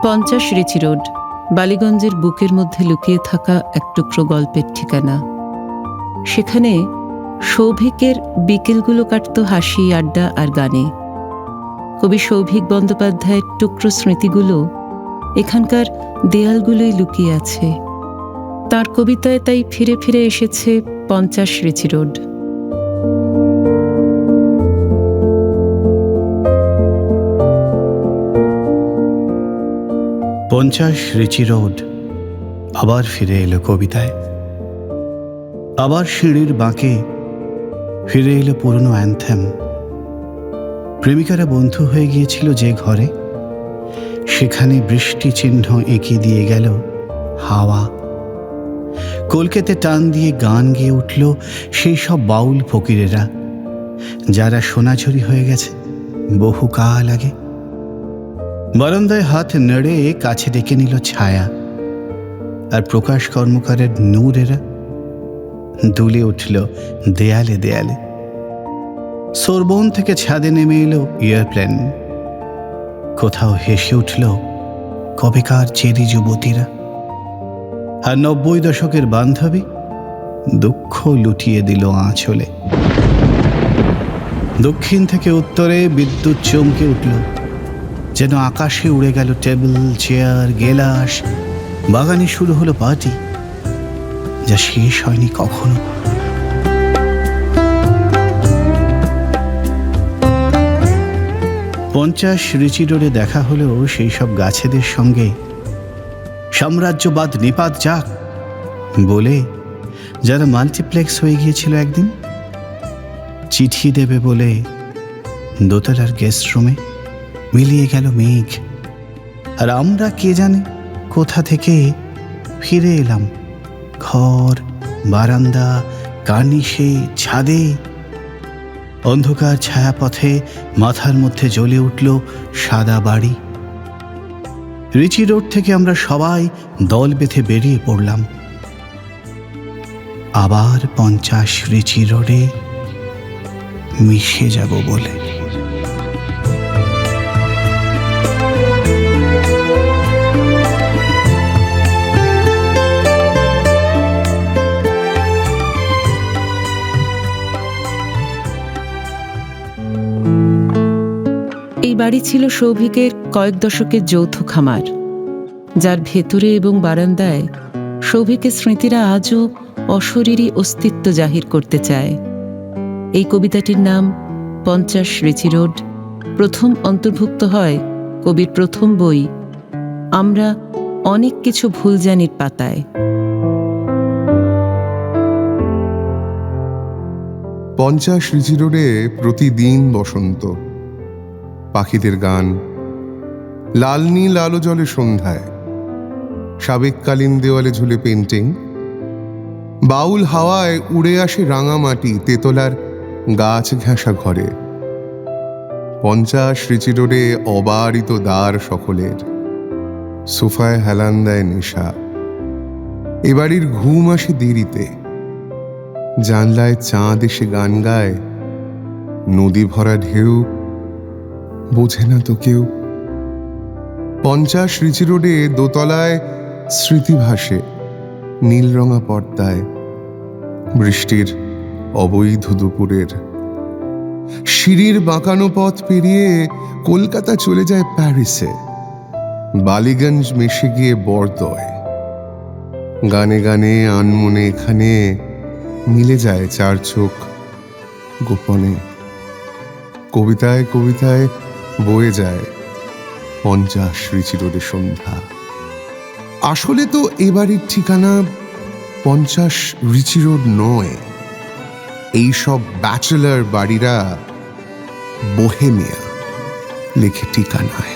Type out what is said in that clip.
50 Richi road, বালিগঞ্জের বুকের মধ্যে লুকিয়ে থাকা এক টুকরো গল্পের ঠিকানা। সেখানে সৌভিকের বিকেলগুলো কাটত হাসি, আড্ডা আর গানে। কবি সৌভিক বন্দ্যোপাধ্যায়ের টুকরো স্মৃতিগুলো এখানকার দেয়ালগুলোই লুকিয়ে আছে। তার কবিতায় তাই ফিরে ফিরে এসেছে 50 রিচি রোড। পঞ্চাশ রিচি রোড আবার ফিরে এলো কবিতায়। আবার সিঁড়ির বাঁকে ফিরে এলো পুরনো অ্যান্থেম। প্রেমিকারা বন্ধু হয়ে গিয়েছিল যে ঘরে, সেখানে বৃষ্টি চিহ্ন এঁকে দিয়ে গেল হাওয়া। কলকাতে টান দিয়ে গান গেয়ে উঠল সেই সব বাউল ফকিরেরা, যারা সোনাঝুরি হয়ে গেছে বহুকাল আগে। বারান্দায় হাত নেড়ে কাছে ডেকে নিল ছায়া, আর প্রকাশ কর্মকারের নূরেরা দুলে উঠল দেয়ালে দেয়ালে। সোরবন থেকে ছাদে নেমে এলো এয়ারপ্লেন। কোথাও হেসে উঠল কবেকার চেরি যুবতীরা, আর 90 দশকের বান্ধবী দুঃখ লুটিয়ে দিল আঁচলে। দক্ষিণ থেকে উত্তরে বিদ্যুৎ চমকে উঠল, যেন আকাশে উড়ে গেল টেবিল, চেয়ার, গেলাস। বাগানে শুরু হলো পার্টি, যা শেষ হয়নি কখনো। পঞ্চাশ রিচি রোডে দেখা হলো সেই সব গাছেদের সঙ্গে। সাম্রাজ্যবাদ নিপাত যাক বলে যারা মাল্টিপ্লেক্স হয়ে গিয়েছিল একদিন, চিঠি দেবে বলে দোতলার গেস্ট রুমে মিলিয়ে গেল মেঘ। আর আমরা কে জানে কোথা থেকে ফিরে এলাম ঘর, বারান্দা, কার্নিশে, ছাদে। অন্ধকার ছায়াপথে মাথার মধ্যে জ্বলে উঠল সাদা বাড়ি। রিচি রোড থেকে আমরা সবাই দল বেঁধে বেরিয়ে পড়লাম আবার 50 রিচি রোডে মিশে যাব বলে। এই বাড়ি ছিল সৌভিকের কয়েক দশকের যৌথ খামার, যার ভেতরে এবং বারান্দায় সৌভিকের স্মৃতিরা আজও অশরীরী অস্তিত্ব জাহির করতে চায়। এই কবিতাটির নাম 50 রিচি রোড প্রথম অন্তর্ভুক্ত হয় কবির প্রথম বই আমরা অনেক কিছু ভুল জানির পাতায়। 50 রিচি রোডে প্রতিদিন বসন্ত, পাখিদের গান, লাল নীল আলো জলে সন্ধ্যায়, সাবেককালীন দেওয়ালে ঝুলে পেন্টিং, বাউল হাওয়ায় উড়ে আসে রাঙামাটি, তেতলার গাছ ঘেঁষা ঘরে। 50 রিচি রোডে অবারিত দ্বার সকলের, সোফায় হেলান দেয় নেশা। এ বাড়ির ঘুম আসে দেরিতে, জানলায় চাঁদ এসে গান গায়। নদী ভরা ঢেউ বোঝে না তো কেউ। 50 রিচি রোডে দোতলায় স্মৃতি ভাসে নীল রঙা পর্দায়, বৃষ্টির অবৈধ দুপুরের। সিঁড়ির বাঁকানো পথ পেরিয়ে কলকাতা চলে যায় প্যারিসে, বালিগঞ্জ মিশে গিয়ে বরদয়। গানে গানে আনমনে এখানে মিলে যায় চার চোখ গোপনে। কবিতায় কবিতায় বয়ে যায় 50 রিচি রোডে সন্ধ্যা। আসলে তো এবারের ঠিকানা 50 রিচি রোড নয়। এইসব ব্যাচেলার বাড়িরা বোহেমিয়া লিখে ঠিকানায়।